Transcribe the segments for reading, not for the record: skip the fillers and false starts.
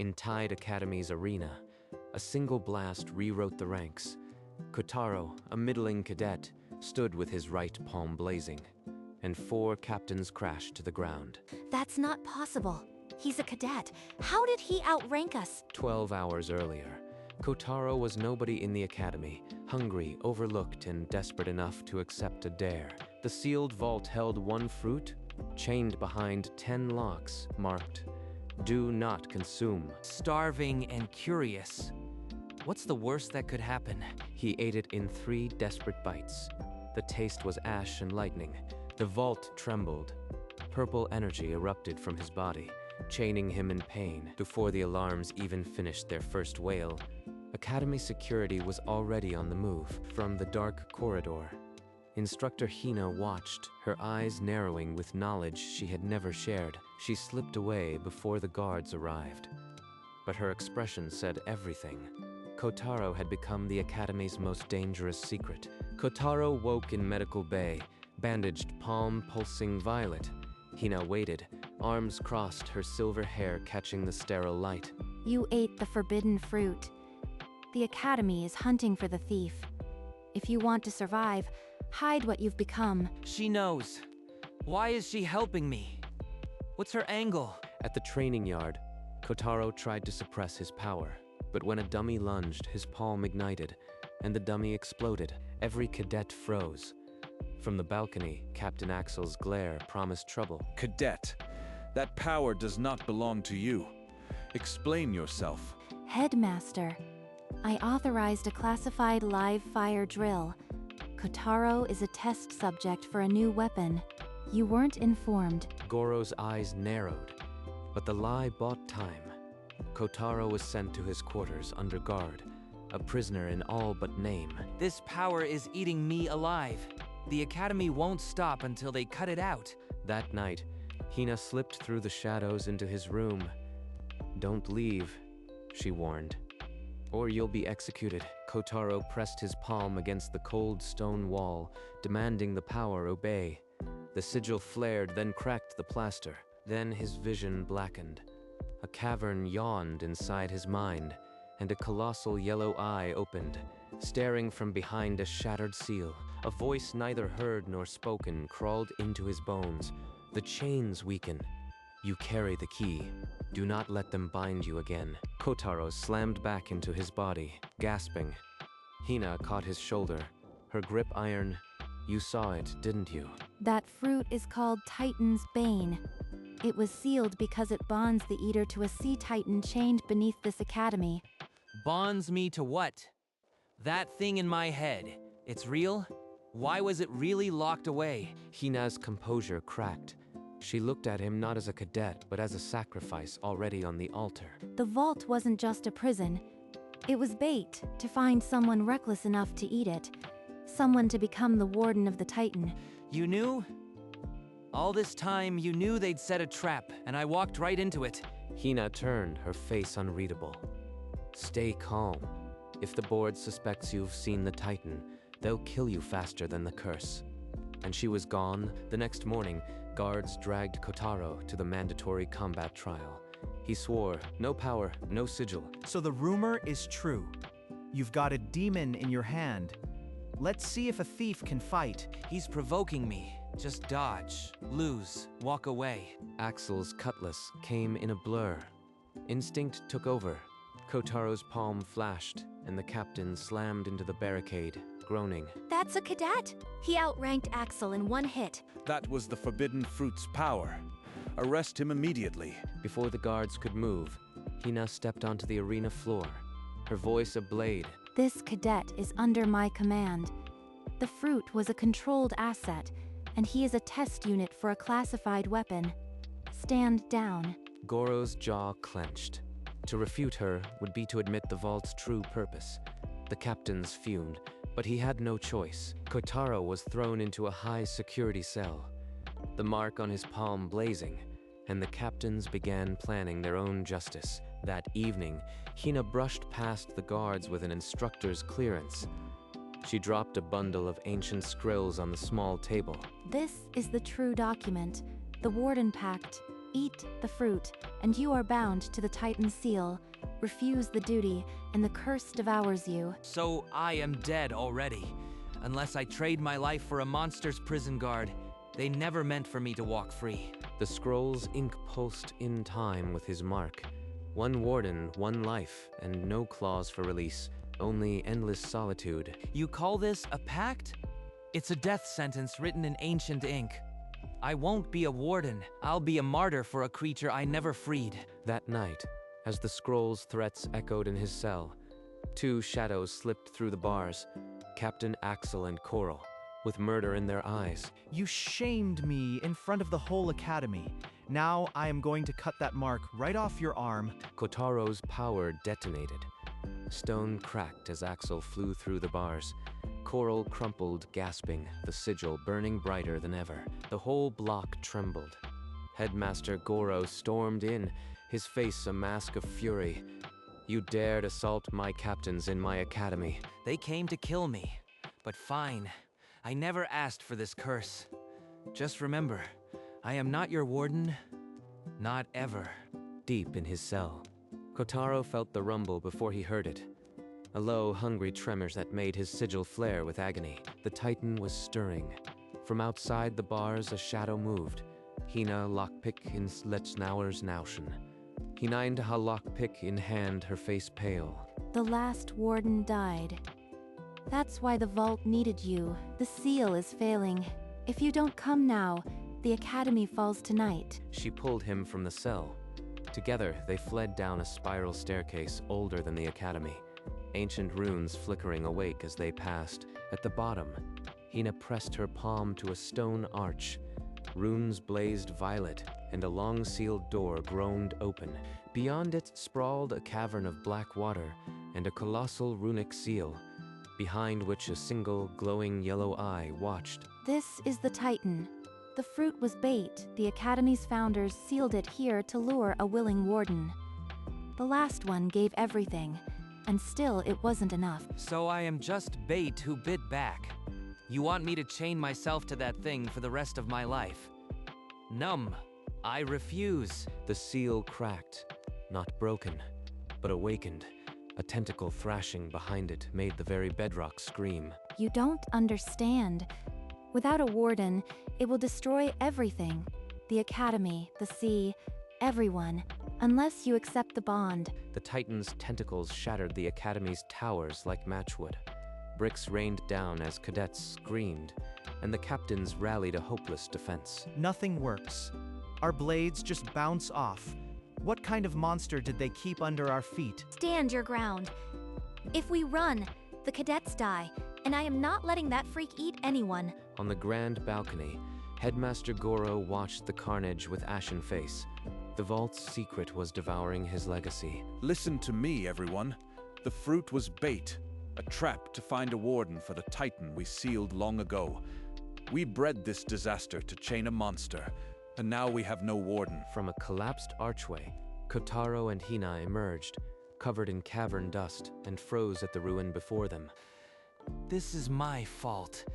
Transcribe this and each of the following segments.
In Tide Academy's arena, a single blast rewrote the ranks. Kotaro, a middling cadet, stood with his right palm blazing, and 4 captains crashed to the ground. That's not possible. He's a cadet. How did he outrank us? 12 hours earlier, Kotaro was nobody in the academy, hungry, overlooked, and desperate enough to accept a dare. The sealed vault held 1 fruit, chained behind 10 locks, marked, "Do not consume." Starving and curious. What's the worst that could happen? He ate it in 3 desperate bites. The taste was ash and lightning. The vault trembled. Purple energy erupted from his body, chaining him in pain. Before the alarms even finished their first wail, Academy security was already on the move from the dark corridor. Instructor Hina watched, her eyes narrowing with knowledge she had never shared. She slipped away before the guards arrived. But her expression said everything. Kotaro had become the Academy's most dangerous secret. Kotaro woke in medical bay, bandaged palm pulsing violet. Hina waited, arms crossed, her silver hair catching the sterile light. You ate the forbidden fruit. The Academy is hunting for the thief. If you want to survive, hide what you've become. She knows. Why is she helping me? What's her angle? At the training yard, Kotaro tried to suppress his power, but when a dummy lunged, his palm ignited, and the dummy exploded. Every cadet froze. From the balcony, Captain Axel's glare promised trouble. Cadet, that power does not belong to you. Explain yourself. Headmaster, I authorized a classified live fire drill. Kotaro is a test subject for a new weapon. You weren't informed. Goro's eyes narrowed, but the lie bought time. Kotaro was sent to his quarters under guard, a prisoner in all but name. This power is eating me alive. The Academy won't stop until they cut it out. That night, Hina slipped through the shadows into his room. "Don't leave," she warned, "or you'll be executed." Kotaro pressed his palm against the cold stone wall, demanding the power obey. The sigil flared, then cracked the plaster. Then his vision blackened. A cavern yawned inside his mind, and a colossal yellow eye opened, staring from behind a shattered seal. A voice neither heard nor spoken crawled into his bones. "The chains weaken. You carry the key. Do not let them bind you again." Kotaro slammed back into his body, gasping. Hina caught his shoulder, her grip iron. "You saw it, didn't you?" That fruit is called Titan's Bane. It was sealed because it bonds the eater to a sea titan chained beneath this academy. Bonds me to what? That thing in my head. It's real? Why was it really locked away? Hina's composure cracked. She looked at him not as a cadet, but as a sacrifice already on the altar. The vault wasn't just a prison. It was bait to find someone reckless enough to eat it. Someone to become the warden of the Titan. You knew? All this time, you knew they'd set a trap, and I walked right into it. Hina turned, her face unreadable. "Stay calm. If the board suspects you've seen the Titan, they'll kill you faster than the curse." And she was gone. The next morning, guards dragged Kotaro to the mandatory combat trial. He swore, no power, no sigil. So the rumor is true. You've got a demon in your hand. Let's see if a thief can fight. He's provoking me. Just dodge, lose, walk away. Axel's cutlass came in a blur. Instinct took over. Kotaro's palm flashed, and the captain slammed into the barricade, groaning. That's a cadet! He outranked Axel in 1 hit. That was the forbidden fruit's power. Arrest him immediately. Before the guards could move, Hina stepped onto the arena floor, her voice a blade. This cadet is under my command. The fruit was a controlled asset, and he is a test unit for a classified weapon. Stand down. Goro's jaw clenched. To refute her would be to admit the vault's true purpose. The captains fumed, but he had no choice. Kotaro was thrown into a high-security cell, the mark on his palm blazing, and the captains began planning their own justice. That evening, Hina brushed past the guards with an instructor's clearance. She dropped a bundle of ancient scrolls on the small table. This is the true document, the Warden Pact. Eat the fruit, and you are bound to the Titan's seal. Refuse the duty, and the curse devours you. So I am dead already, unless I trade my life for a monster's prison guard. They never meant for me to walk free. The scroll's ink pulsed in time with his mark. One warden, one life, and no clause for release, only endless solitude. You call this a pact? It's a death sentence written in ancient ink. I won't be a warden. I'll be a martyr for a creature I never freed. That night, as the scroll's threats echoed in his cell, two shadows slipped through the bars, Captain Axel and Coral, with murder in their eyes. You shamed me in front of the whole academy. Now I am going to cut that mark right off your arm. Kotaro's power detonated. Stone cracked as Axel flew through the bars. Coral crumpled, gasping, the sigil burning brighter than ever. The whole block trembled. Headmaster Goro stormed in, his face a mask of fury. You dared assault my captains in my academy. They came to kill me, but fine. I never asked for this curse. Just remember, I am not your warden. Not ever. Deep in his cell, Kotaro felt the rumble before he heard it. A low, hungry tremor that made his sigil flare with agony. The Titan was stirring. From outside the bars, a shadow moved. Hina lockpick in Sletznauer's Nauschen. Hinein ha lockpick in hand, her face pale. The last warden died. That's why the vault needed you. The seal is failing. If you don't come now, the academy falls tonight. She pulled him from the cell. Together, they fled down a spiral staircase older than the academy. Ancient runes flickering awake as they passed. At the bottom, Hina pressed her palm to a stone arch. Runes blazed violet, and a long-sealed door groaned open. Beyond it sprawled a cavern of black water and a colossal runic seal, behind which a single glowing yellow eye watched. This is the Titan. The fruit was bait. The academy's founders sealed it here to lure a willing warden. The last one gave everything, and still it wasn't enough. So I am just bait who bit back. You want me to chain myself to that thing for the rest of my life? Numb. I refuse. The seal cracked, not broken, but awakened. A tentacle thrashing behind it made the very bedrock scream. You don't understand. Without a warden, it will destroy everything. The academy, the sea, everyone, unless you accept the bond. The Titan's tentacles shattered the academy's towers like matchwood. Bricks rained down as cadets screamed, and the captains rallied a hopeless defense. Nothing works. Our blades just bounce off. What kind of monster did they keep under our feet? Stand your ground. If we run, the cadets die, and I am not letting that freak eat anyone. On the grand balcony, Headmaster Goro watched the carnage with ashen face. The vault's secret was devouring his legacy. Listen to me, everyone. The fruit was bait, a trap to find a warden for the Titan we sealed long ago. We bred this disaster to chain a monster, and now we have no warden. From a collapsed archway, Kotaro and Hina emerged, covered in cavern dust, and froze at the ruin before them. This is my fault.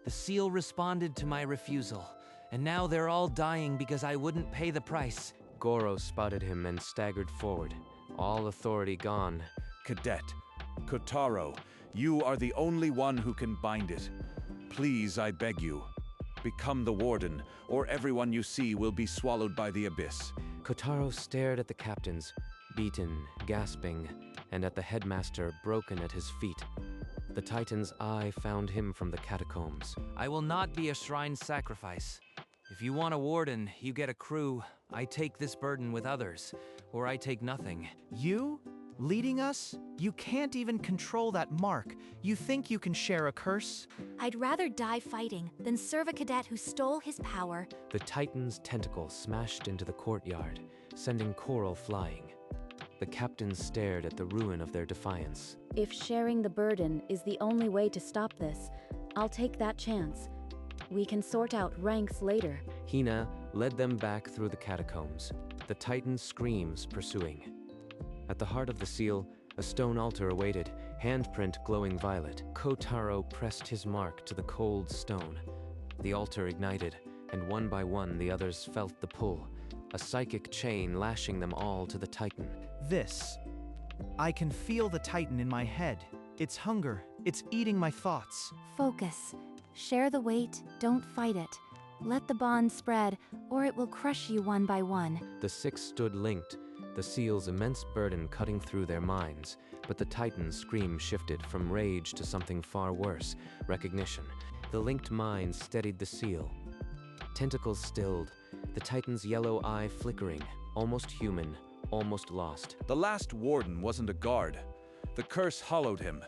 The seal responded to my refusal, and now they're all dying because I wouldn't pay the price. Goro spotted him and staggered forward, all authority gone. Cadet, Kotaro, you are the only one who can bind it. Please, I beg you, become the warden, or everyone you see will be swallowed by the abyss. Kotaro stared at the captains, beaten, gasping, and at the headmaster broken at his feet. The Titan's eye found him from the catacombs. I will not be a shrine sacrifice. If you want a warden, you get a crew. I take this burden with others, or I take nothing. You? Leading us? You can't even control that mark. You think you can share a curse? I'd rather die fighting than serve a cadet who stole his power. The Titan's tentacle smashed into the courtyard, sending Coral flying. The captains stared at the ruin of their defiance. If sharing the burden is the only way to stop this, I'll take that chance. We can sort out ranks later. Hina led them back through the catacombs, the Titan's screams pursuing. At the heart of the seal, a stone altar awaited, handprint glowing violet. Kotaro pressed his mark to the cold stone. The altar ignited, and one by one the others felt the pull. a psychic chain lashing them all to the Titan. This. I can feel the Titan in my head. It's hunger. It's eating my thoughts. Focus. Share the weight, don't fight it. Let the bond spread, or it will crush you one by one. The six stood linked, the seal's immense burden cutting through their minds, but the Titan's scream shifted from rage to something far worse, recognition. The linked minds steadied the seal. Tentacles stilled, the Titan's yellow eye flickering, almost human, almost lost. The last warden wasn't a guard. The curse hollowed him.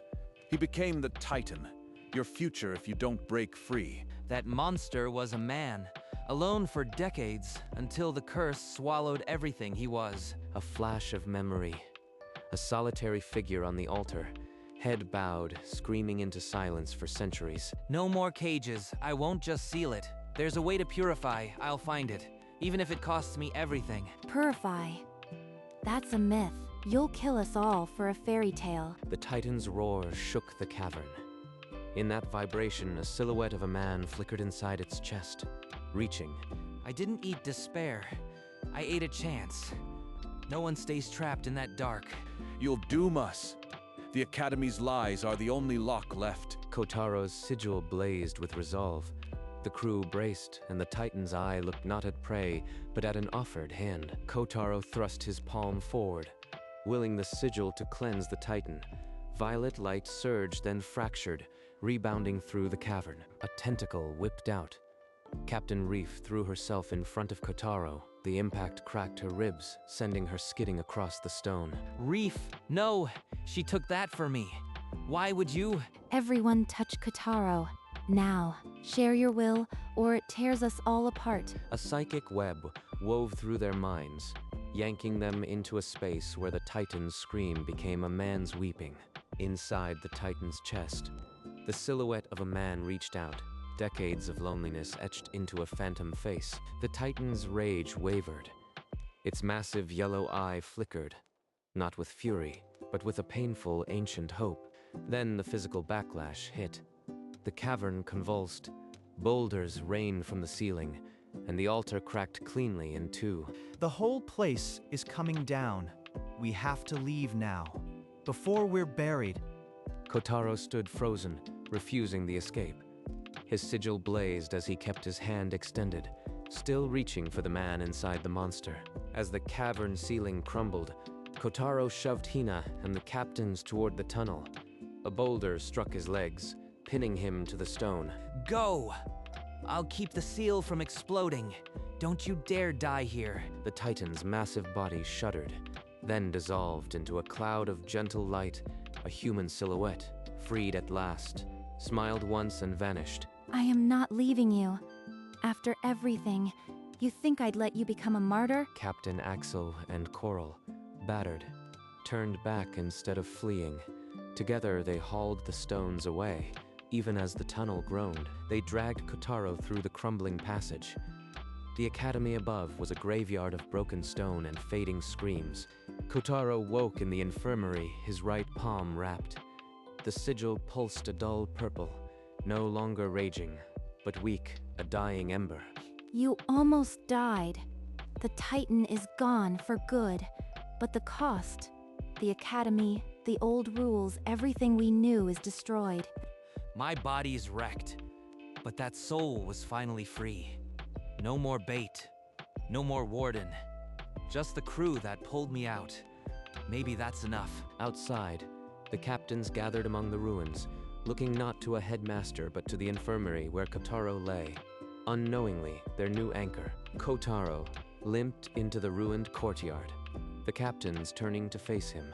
He became the Titan. Your future if you don't break free. That monster was a man, alone for decades, until the curse swallowed everything he was. A flash of memory. A solitary figure on the altar, head bowed, screaming into silence for centuries. No more cages. I won't just seal it. There's a way to purify. I'll find it, even if it costs me everything. Purify. That's a myth. You'll kill us all for a fairy tale. The Titan's roar shook the cavern. In that vibration, a silhouette of a man flickered inside its chest, reaching. I didn't eat despair. I ate a chance. No one stays trapped in that dark. You'll doom us. The Academy's lies are the only lock left. Kotaro's sigil blazed with resolve. The crew braced, and the Titan's eye looked not at prey, but at an offered hand. Kotaro thrust his palm forward, willing the sigil to cleanse the Titan. Violet light surged, then fractured, rebounding through the cavern. A tentacle whipped out. Captain Reef threw herself in front of Kotaro. The impact cracked her ribs, sending her skidding across the stone. Reef, no! She took that for me. Why would you? Everyone touch Kotaro. Now, share your will, or it tears us all apart. A psychic web wove through their minds, yanking them into a space where the Titan's scream became a man's weeping. Inside the Titan's chest, the silhouette of a man reached out, decades of loneliness etched into a phantom face. The Titan's rage wavered. Its massive yellow eye flickered, not with fury, but with a painful, ancient hope. Then the physical backlash hit. The cavern convulsed, boulders rained from the ceiling, and the altar cracked cleanly in two. The whole place is coming down. We have to leave now, before we're buried. Kotaro stood frozen, refusing the escape. His sigil blazed as he kept his hand extended, still reaching for the man inside the monster. As the cavern ceiling crumbled, Kotaro shoved Hina and the captains toward the tunnel. A boulder struck his legs, pinning him to the stone. Go! I'll keep the seal from exploding. Don't you dare die here. The Titan's massive body shuddered, then dissolved into a cloud of gentle light, a human silhouette, freed at last, smiled once and vanished. I am not leaving you. After everything, you think I'd let you become a martyr? Captain Axel and Coral, battered, turned back instead of fleeing. Together they hauled the stones away. Even as the tunnel groaned, they dragged Kotaro through the crumbling passage. The academy above was a graveyard of broken stone and fading screams. Kotaro woke in the infirmary, his right palm wrapped. The sigil pulsed a dull purple, no longer raging, but weak, a dying ember. You almost died. The Titan is gone for good, but the cost, the academy, the old rules, everything we knew is destroyed. My body's wrecked, but that soul was finally free. No more bait, no more warden, just the crew that pulled me out. Maybe that's enough. Outside, the captains gathered among the ruins, looking not to a headmaster but to the infirmary where Kotaro lay. Unknowingly, their new anchor, Kotaro, limped into the ruined courtyard. The captains turning to face him.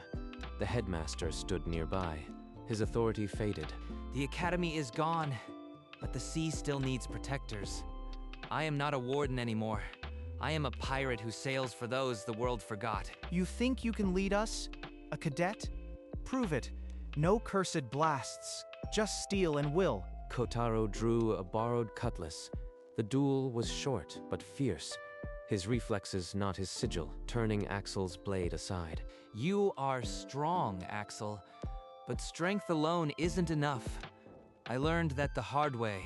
The headmaster stood nearby. His authority faded. The academy is gone, but the sea still needs protectors. I am not a warden anymore. I am a pirate who sails for those the world forgot. You think you can lead us? A cadet? Prove it. No cursed blasts, just steel and will. Kotaro drew a borrowed cutlass. The duel was short but fierce. His reflexes not his sigil, turning Axel's blade aside. You are strong, Axel, but strength alone isn't enough. I learned that the hard way.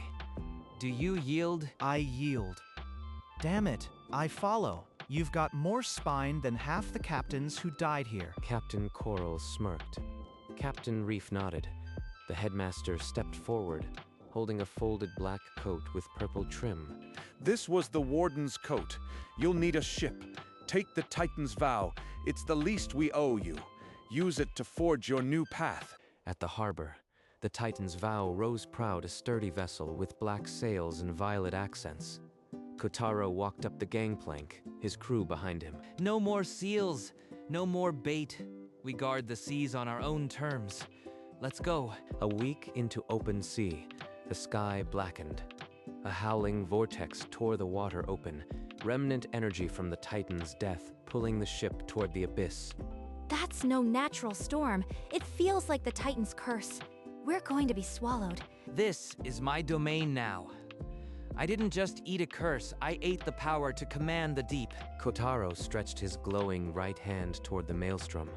Do you yield? I yield. Damn it, I follow. You've got more spine than half the captains who died here. Captain Coral smirked. Captain Reef nodded. The headmaster stepped forward, holding a folded black coat with purple trim. This was the warden's coat. You'll need a ship. Take the Titan's vow. It's the least we owe you. Use it to forge your new path. At the harbor, the Titan's vow rose proud, a sturdy vessel with black sails and violet accents. Kotaro walked up the gangplank, his crew behind him. No more seals, no more bait. We guard the seas on our own terms. Let's go. A week into open sea, the sky blackened. A howling vortex tore the water open, remnant energy from the Titan's death pulling the ship toward the abyss. That's no natural storm. It feels like the Titan's curse. We're going to be swallowed. This is my domain now. I didn't just eat a curse, I ate the power to command the deep. Kotaro stretched his glowing right hand toward the maelstrom.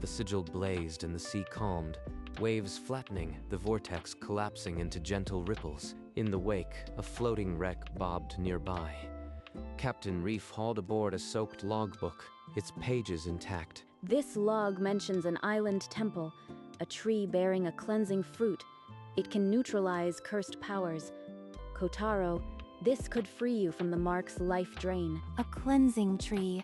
The sigil blazed and the sea calmed, waves flattening, the vortex collapsing into gentle ripples. In the wake, a floating wreck bobbed nearby. Captain Reef hauled aboard a soaked logbook, its pages intact. This log mentions an island temple, a tree bearing a cleansing fruit. It can neutralize cursed powers. Kotaro, this could free you from the mark's life drain. A cleansing tree.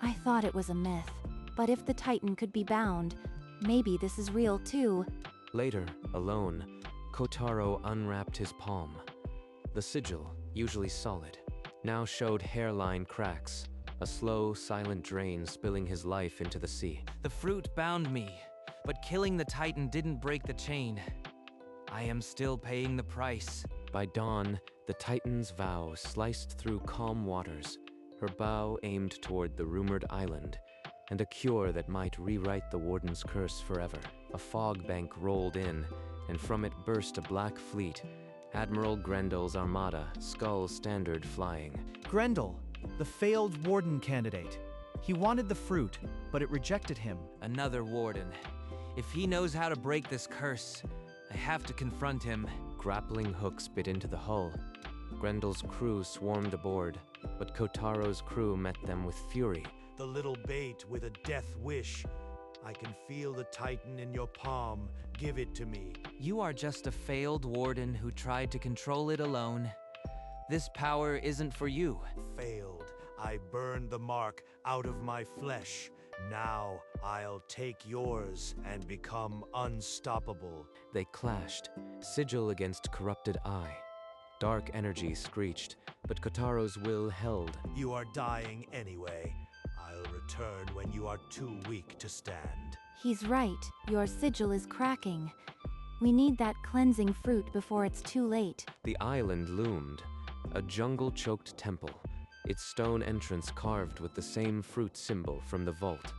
I thought it was a myth, but if the Titan could be bound, maybe this is real too. Later, alone, Kotaro unwrapped his palm. The sigil, usually solid, now showed hairline cracks, a slow, silent drain spilling his life into the sea. The fruit bound me, but killing the Titan didn't break the chain. I am still paying the price. By dawn, the Titan's vow sliced through calm waters, her bow aimed toward the rumored island, and a cure that might rewrite the warden's curse forever. A fog bank rolled in, and from it burst a black fleet, Admiral Grendel's armada, Skull Standard flying. Grendel, the failed warden candidate. He wanted the fruit, but it rejected him. Another warden. If he knows how to break this curse, I have to confront him. Grappling hooks bit into the hull. Grendel's crew swarmed aboard, but Kotaro's crew met them with fury. The little bait with a death wish. I can feel the Titan in your palm. Give it to me. You are just a failed warden who tried to control it alone. This power isn't for you. Failed. I burned the mark out of my flesh. Now I'll take yours and become unstoppable. They clashed, sigil against corrupted eye. Dark energy screeched, but Kotaro's will held. You are dying anyway. I'll return when you are too weak to stand. He's right. Your sigil is cracking. We need that cleansing fruit before it's too late. The island loomed, a jungle-choked temple, its stone entrance carved with the same fruit symbol from the vault.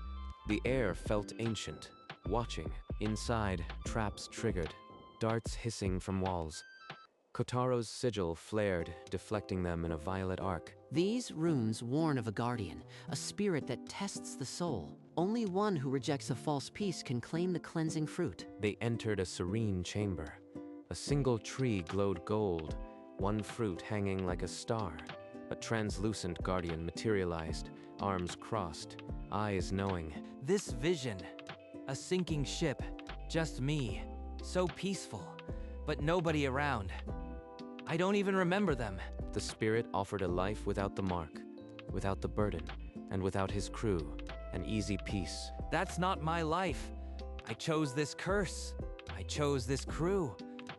The air felt ancient, watching. Inside, traps triggered, darts hissing from walls. Kotaro's sigil flared, deflecting them in a violet arc. These runes warn of a guardian, a spirit that tests the soul. Only one who rejects a false peace can claim the cleansing fruit. They entered a serene chamber. A single tree glowed gold, one fruit hanging like a star. A translucent guardian materialized, arms crossed, eyes knowing. This vision, a sinking ship, just me, so peaceful, but nobody around. I don't even remember them. The spirit offered a life without the mark, without the burden, and without his crew, an easy peace. That's not my life. I chose this curse. I chose this crew.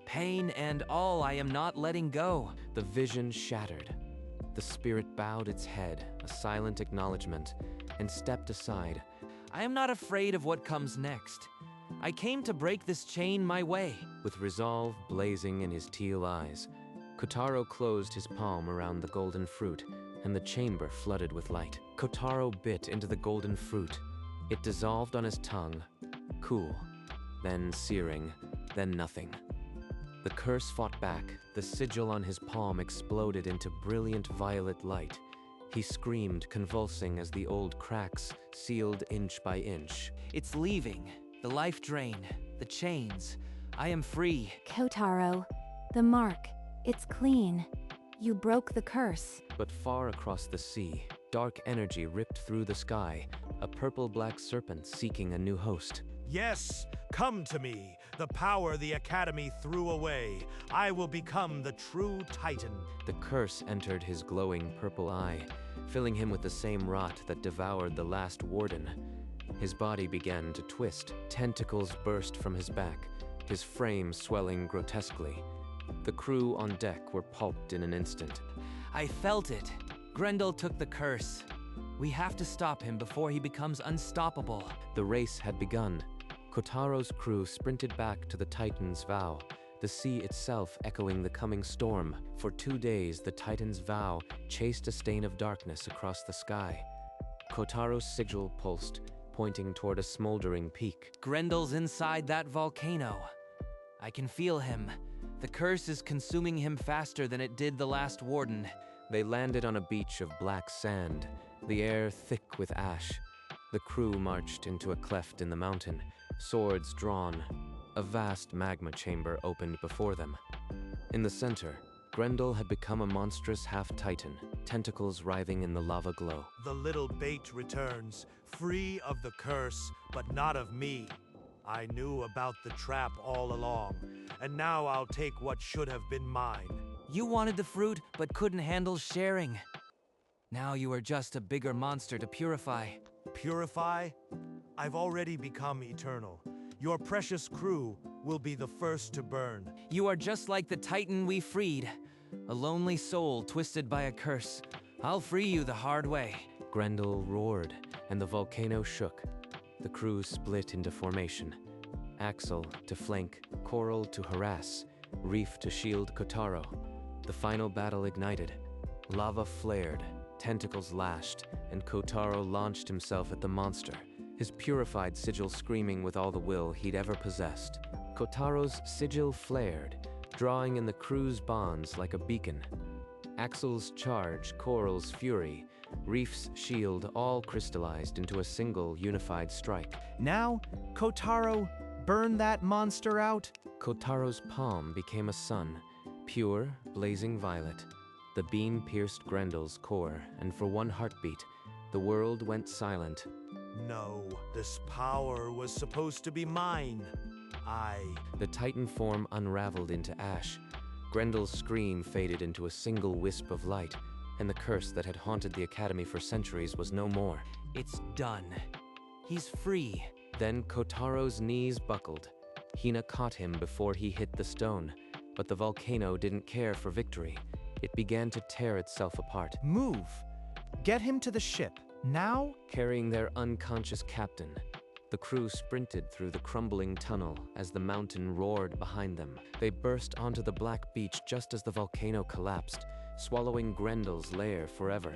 Pain and all, I am not letting go. The vision shattered. The spirit bowed its head, a silent acknowledgement, and stepped aside. I am not afraid of what comes next. I came to break this chain my way. With resolve blazing in his teal eyes, Kotaro closed his palm around the golden fruit, and the chamber flooded with light. Kotaro bit into the golden fruit. It dissolved on his tongue, cool, then searing, then nothing. The curse fought back. The sigil on his palm exploded into brilliant violet light. He screamed, convulsing as the old cracks sealed inch by inch. It's leaving. The life drain, the chains. I am free. Kotaro, the mark. It's clean. You broke the curse. But far across the sea, Dark energy ripped through the sky, a purple-black serpent seeking a new host. Yes, come to me, the power the Academy threw away. I will become the true Titan. The curse entered his glowing purple eye, filling him with the same rot that devoured the last warden. His body began to twist, tentacles burst from his back, his frame swelling grotesquely. The crew on deck were pulped in an instant. I felt it. Grendel took the curse. We have to stop him before he becomes unstoppable. The race had begun. Kotaro's crew sprinted back to the Titan's vow, the sea itself echoing the coming storm. For 2 days, the Titan's vow chased a stain of darkness across the sky. Kotaro's sigil pulsed, pointing toward a smoldering peak. Grendel's inside that volcano. I can feel him. The curse is consuming him faster than it did the last warden. They landed on a beach of black sand, the air thick with ash. The crew marched into a cleft in the mountain, swords drawn. A vast magma chamber opened before them. In the center, Grendel had become a monstrous half-titan, tentacles writhing in the lava glow. The little bait returns, free of the curse, but not of me. I knew about the trap all along, and now I'll take what should have been mine. You wanted the fruit, but couldn't handle sharing. Now you are just a bigger monster to purify. Purify? I've already become eternal. Your precious crew will be the first to burn. You are just like the Titan we freed. A lonely soul twisted by a curse. I'll free you the hard way. Grendel roared, and the volcano shook. The crew split into formation. Axel to flank, Coral to harass, Reef to shield Kotaro. The final battle ignited. Lava flared, tentacles lashed, and Kotaro launched himself at the monster, his purified sigil screaming with all the will he'd ever possessed. Kotaro's sigil flared, drawing in the crew's bonds like a beacon. Axel's charge, Coral's fury, Reef's shield all crystallized into a single unified strike. Now, Kotaro, burn that monster out. Kotaro's palm became a sun, pure, blazing violet. The beam pierced Grendel's core, and for one heartbeat, the world went silent. No, this power was supposed to be mine. The Titan form unraveled into ash. Grendel's scream faded into a single wisp of light, and the curse that had haunted the Academy for centuries was no more. It's done. He's free. Then Kotaro's knees buckled. Hina caught him before he hit the stone, but the volcano didn't care for victory. It began to tear itself apart. Move. Get him to the ship. Now? Carrying their unconscious captain, the crew sprinted through the crumbling tunnel as the mountain roared behind them. They burst onto the black beach just as the volcano collapsed, swallowing Grendel's lair forever.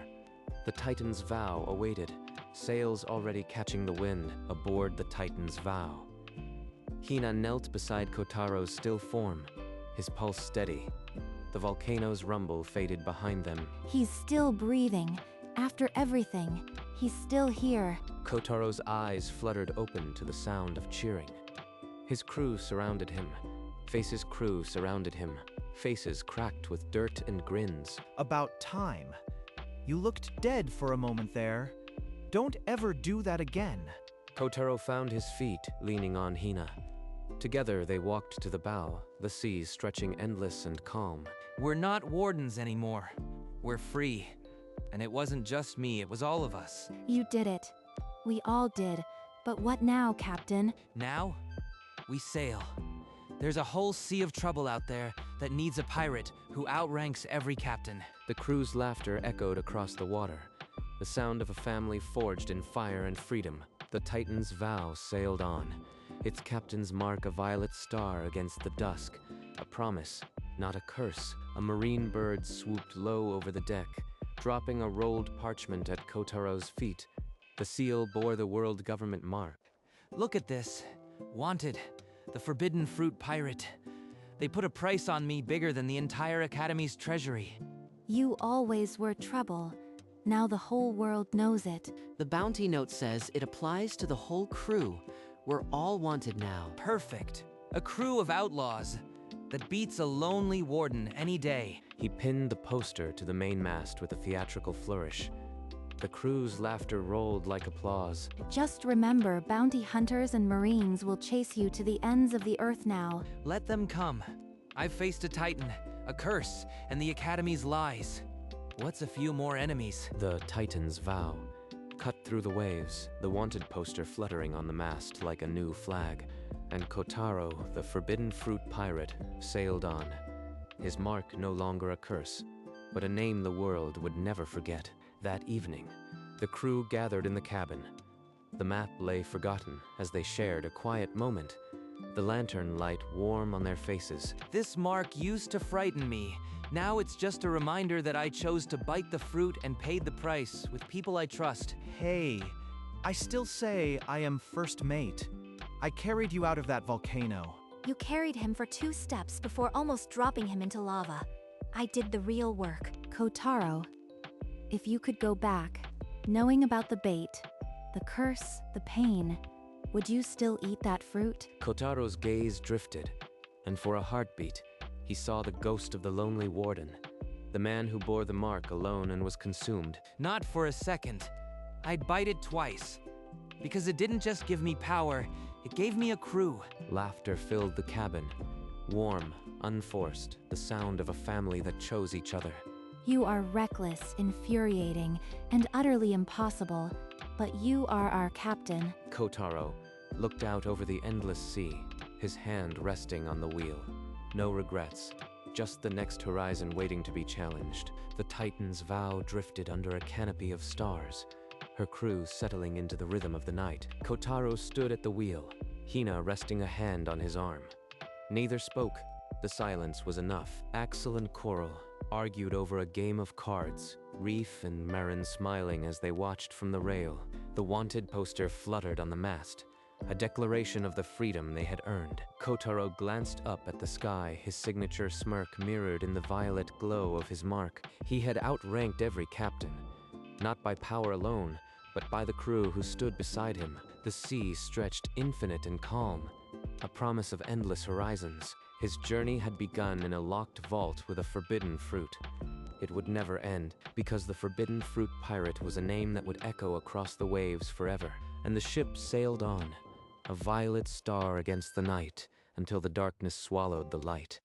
The Titan's vow awaited, sails already catching the wind aboard the Titan's vow. Hina knelt beside Kotaro's still form, his pulse steady. The volcano's rumble faded behind them. He's still breathing. After everything, he's still here. Kotaro's eyes fluttered open to the sound of cheering. His crew surrounded him. Face's crew surrounded him, faces cracked with dirt and grins. About time. You looked dead for a moment there. Don't ever do that again. Kotaro found his feet, leaning on Hina. Together they walked to the bow, the sea stretching endless and calm. We're not wardens anymore. We're free. And it wasn't just me, it was all of us. You did it. We all did. But what now, Captain? Now, we sail. There's a whole sea of trouble out there that needs a pirate who outranks every captain. The crew's laughter echoed across the water. The sound of a family forged in fire and freedom. The Titan's vow sailed on. Its captain's mark a violet star against the dusk. A promise, not a curse. A marine bird swooped low over the deck, dropping a rolled parchment at Kotaro's feet. The seal bore the world government mark. Look at this. Wanted. The forbidden fruit pirate. They put a price on me bigger than the entire Academy's treasury. You always were trouble. Now the whole world knows it. The bounty note says it applies to the whole crew. We're all wanted now. Perfect. A crew of outlaws that beats a lonely warden any day. He pinned the poster to the mainmast with a theatrical flourish. The crew's laughter rolled like applause. Just remember, bounty hunters and marines will chase you to the ends of the earth now. Let them come. I've faced a titan, a curse, and the Academy's lies. What's a few more enemies? The Titan's vow. Cut through the waves, the wanted poster fluttering on the mast like a new flag. And Kotaro, the forbidden fruit pirate, sailed on. His mark no longer a curse, but a name the world would never forget. That evening, the crew gathered in the cabin. The map lay forgotten as they shared a quiet moment, the lantern light warm on their faces. This mark used to frighten me. Now it's just a reminder that I chose to bite the fruit and paid the price with people I trust. Hey, I still say I am first mate. I carried you out of that volcano. You carried him for 2 steps before almost dropping him into lava. I did the real work. Kotaro, if you could go back, knowing about the bait, the curse, the pain, would you still eat that fruit? Kotaro's gaze drifted, and for a heartbeat, he saw the ghost of the lonely warden, the man who bore the mark alone and was consumed. Not for a second. I'd bite it twice. Because it didn't just give me power, it gave me a crew. Laughter filled the cabin, warm, unforced, the sound of a family that chose each other. You are reckless, infuriating, and utterly impossible, but you are our captain. Kotaro looked out over the endless sea, his hand resting on the wheel. No regrets, just the next horizon waiting to be challenged. The Titan's vow drifted under a canopy of stars, her crew settling into the rhythm of the night. Kotaro stood at the wheel, Hina resting a hand on his arm. Neither spoke. The silence was enough. Axel and Coral argued over a game of cards, Reef and Marin smiling as they watched from the rail. The wanted poster fluttered on the mast, a declaration of the freedom they had earned. Kotaro glanced up at the sky, his signature smirk mirrored in the violet glow of his mark. He had outranked every captain, not by power alone, but by the crew who stood beside him. The sea stretched infinite and calm, a promise of endless horizons. His journey had begun in a locked vault with a forbidden fruit. It would never end, because the forbidden fruit pirate was a name that would echo across the waves forever. And the ship sailed on, a violet star against the night, until the darkness swallowed the light.